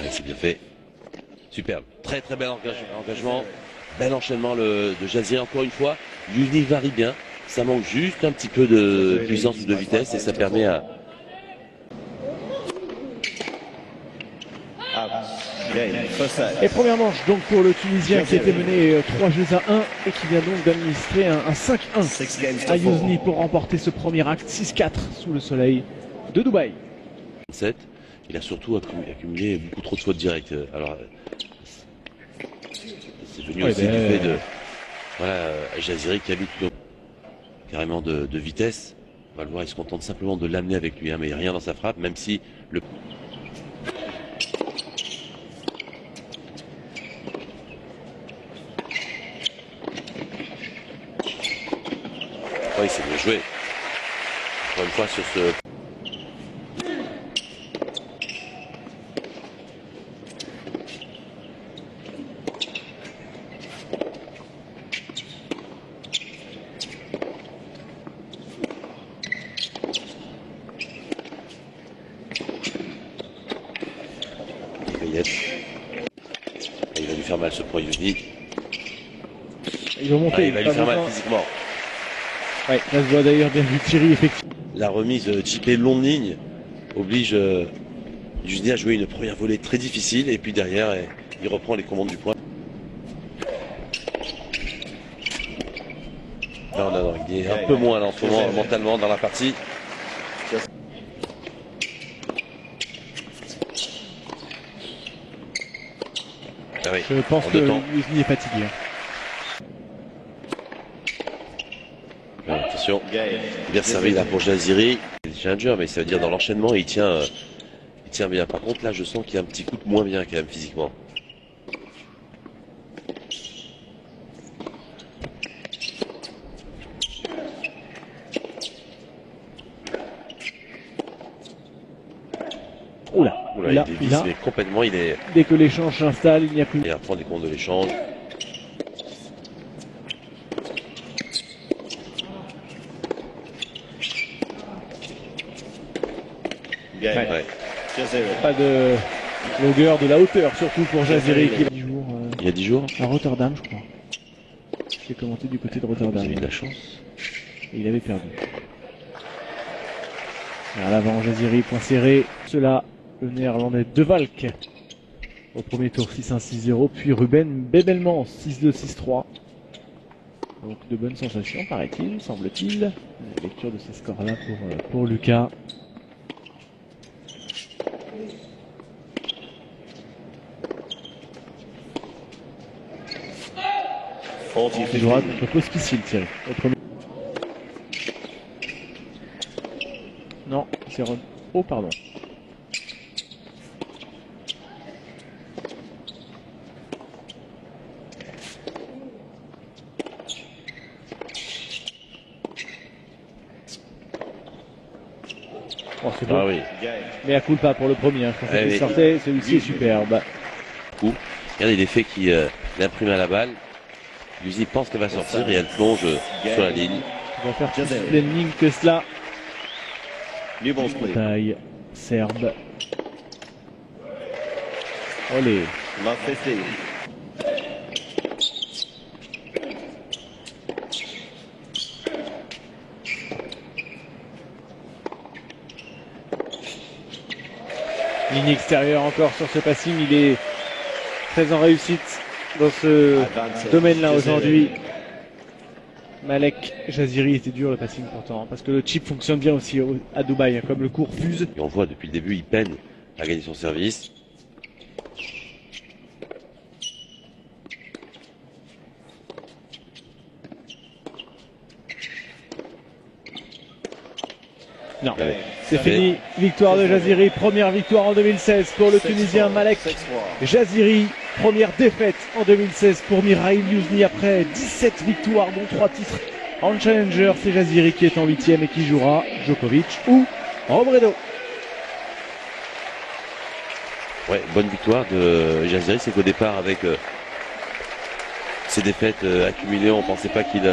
C'est bien fait. Superbe. Très très bel engagement. Bel enchaînement de Jaziré encore une fois. Yuzny varie bien. Ça manque juste un petit peu de puissance ou de vitesse et ça permet à... Et première manche donc pour le Tunisien qui était mené 3 jeux à 1 et qui vient donc d'administrer un 5-1 à Yuzny pour remporter ce premier acte 6-4 sous le soleil de Dubaï. Il a surtout accumulé beaucoup trop de fautes directes. Alors, c'est venu aussi du fait de Jaziré qui habite carrément de vitesse. On va le voir, il se contente simplement de l'amener avec lui, hein, mais il n'y a rien dans sa frappe, même si le... il s'est bien joué. Encore une fois sur ce... Il va lui faire mal ce point Yuzny. Il va monter. Il va lui faire mal physiquement. Ouais, là je vois d'ailleurs bien vu Thierry effectivement. La remise chippée longue ligne oblige Yuzny à jouer une première volée très difficile et puis derrière il reprend les commandes du point. Non, il est un peu moins là en ce moment mentalement dans la partie. Ah oui, je pense que Yuzny est fatigué. Attention, bien servi là pour Jaziré. Il est challenger, mais ça veut dire dans l'enchaînement il tient bien. Par contre là je sens qu'il y a un petit coup de moins bien quand même physiquement. Oula, il dévisse, mais complètement il est... Dès que l'échange s'installe, il n'y a plus... Il reprend des comptes de l'échange. Ouais. Pas de longueur, de la hauteur, surtout pour Jaziré qui il y a 10 jours à Rotterdam, je crois. J'ai commenté du côté de Rotterdam. Vous avez eu de la chance. Et il avait perdu. À l'avant, Jaziré, point serré. Cela, le néerlandais De Valk. Au premier tour 6-1, 6-0. Puis Ruben Bebelmans, 6-2, 6-3. Donc de bonnes sensations, paraît-il, semble-t-il. La lecture de ces scores-là pour Lucas. C'est droite contre Pospisil, Thierry. Non, c'est oh, pardon. Oh, c'est bon. Ah oui. Mais à coup pas pour le premier. Hein. Je pensais qu'il sortait, celui-ci est superbe. Regardez l'effet qui l'imprime à la balle. Yuzny pense qu'elle va sortir et elle plonge sur la ligne. Il va faire plus de ligne que cela. Taille serbe. Olé. Ligne extérieure encore sur ce passing, il est très en réussite dans ce domaine-là aujourd'hui. Malek Jaziré était dur le passing pourtant, parce que le chip fonctionne bien aussi à Dubaï, comme le coup refuse. Et on voit depuis le début, il peine à gagner son service. Non, c'est fini. Victoire de Jaziré, première victoire en 2016 pour le Tunisien Malek Jaziré. Première défaite en 2016 pour Mirail Yuzny après 17 victoires dont 3 titres en Challenger. C'est Jaziré qui est en 8e et qui jouera Djokovic ou Robredo. Ouais, bonne victoire de Jaziri. C'est qu'au départ, avec ces défaites accumulées, on pensait pas qu'il